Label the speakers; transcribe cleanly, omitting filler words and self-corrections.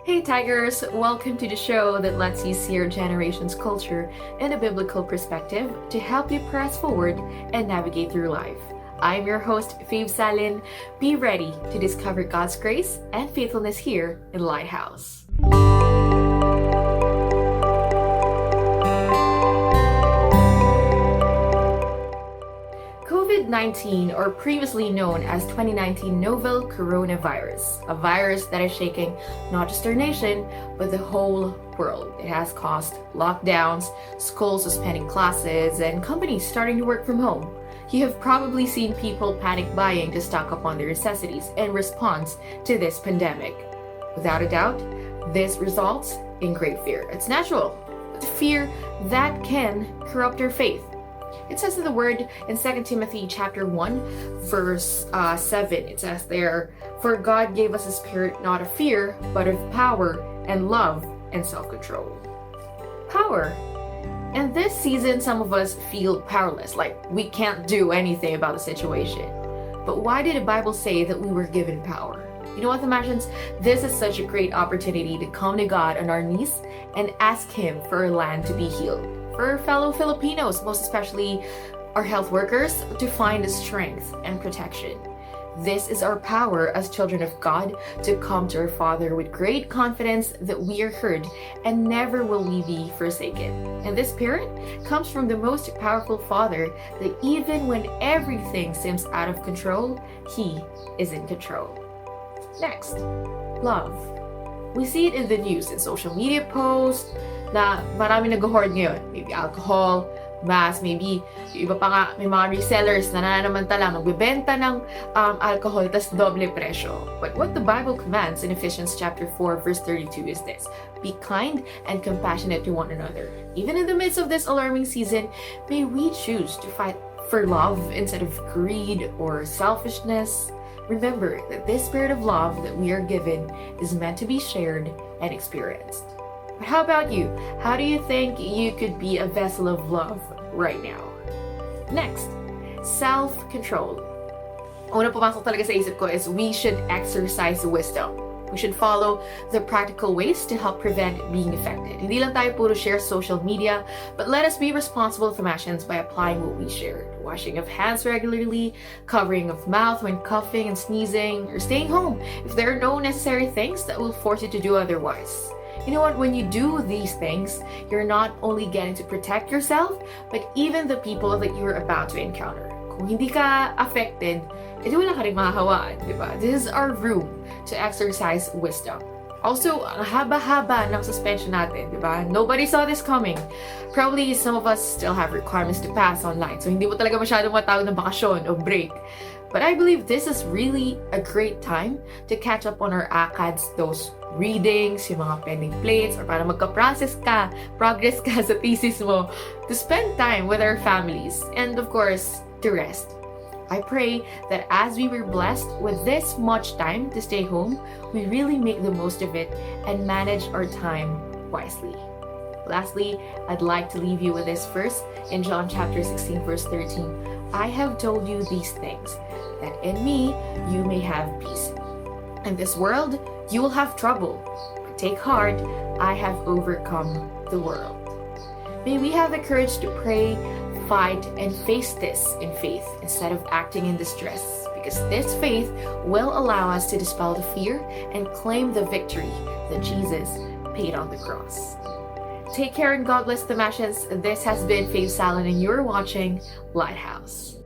Speaker 1: Hey Tigers! Welcome to the show that lets you see your generation's culture in a biblical perspective to help you press forward and navigate through life. I'm your host, Fave Salin. Be ready to discover God's grace and faithfulness here in Lighthouse. COVID-19, or previously known as 2019 novel coronavirus, a virus that is shaking not just our nation, but the whole world. It has caused lockdowns, schools suspending classes, and companies starting to work from home. You have probably seen people panic buying to stock up on their necessities in response to this pandemic. Without a doubt, this results in great fear. It's natural, but fear that can corrupt our faith. It says in the word in 2 Timothy chapter 1, verse 7, it says there, "For God gave us a spirit not of fear, but of power and love and self-control." Power. And this season, some of us feel powerless, like we can't do anything about the situation. But why did the Bible say that we were given power? You know what, Imagines? This is such a great opportunity to come to God on our knees and ask Him for our land to be healed. For our fellow Filipinos, most especially our health workers, to find the strength and protection. This is our power as children of God to come to our Father with great confidence that we are heard and never will we be forsaken. And this spirit comes from the most powerful Father that even when everything seems out of control, He is in control. Next, love. We see it in the news, in social media posts, na marami nag-hoard ngayon. Maybe alcohol, mask, maybe yung iba pa nga, may mga resellers na nananamantala magbebenta ng alcohol tas doble presyo. But what the Bible commands in Ephesians chapter 4 verse 32 is this: be kind and compassionate to one another. Even in the midst of this alarming season, may we choose to fight for love instead of greed or selfishness. Remember that this spirit of love that we are given is meant to be shared and experienced. But how about you? How do you think you could be a vessel of love right now? Next, self-control. Una pumasok talaga sa isip ko is we should exercise wisdom. We should follow the practical ways to help prevent being affected. Hindi lang tayo puro share social media, but let us be responsible Thamasians by applying what we shared. Washing of hands regularly, covering of mouth when coughing and sneezing, or staying home if there are no necessary things that will force you to do otherwise. You know what? When you do these things, you're not only getting to protect yourself, but even the people that you're about to encounter. Kung hindi ka affected, edi wala ka rin mahahawaan, di ba? This is our room to exercise wisdom. Also, ang haba-haba ng suspension natin, di ba? Nobody saw this coming. Probably some of us still have requirements to pass online, so hindi mo talaga masyadong matawag ng bakasyon o break. But I believe this is really a great time to catch up on our ACADS, those readings, yung mga pending plates, or para magka-progress ka sa thesis mo, to spend time with our families, and of course, to rest. I pray that as we were blessed with this much time to stay home, we really make the most of it and manage our time wisely. Lastly, I'd like to leave you with this verse in John chapter 16 verse 13. I have told you these things, that in me you may have peace. In this world you will have trouble, but take heart, I have overcome the world. May we have the courage to pray, fight, and face this in faith instead of acting in distress, because this faith will allow us to dispel the fear and claim the victory that Jesus paid on the cross. Take care and God bless Thamasians. This has been Fave Salin and you're watching Lighthouse.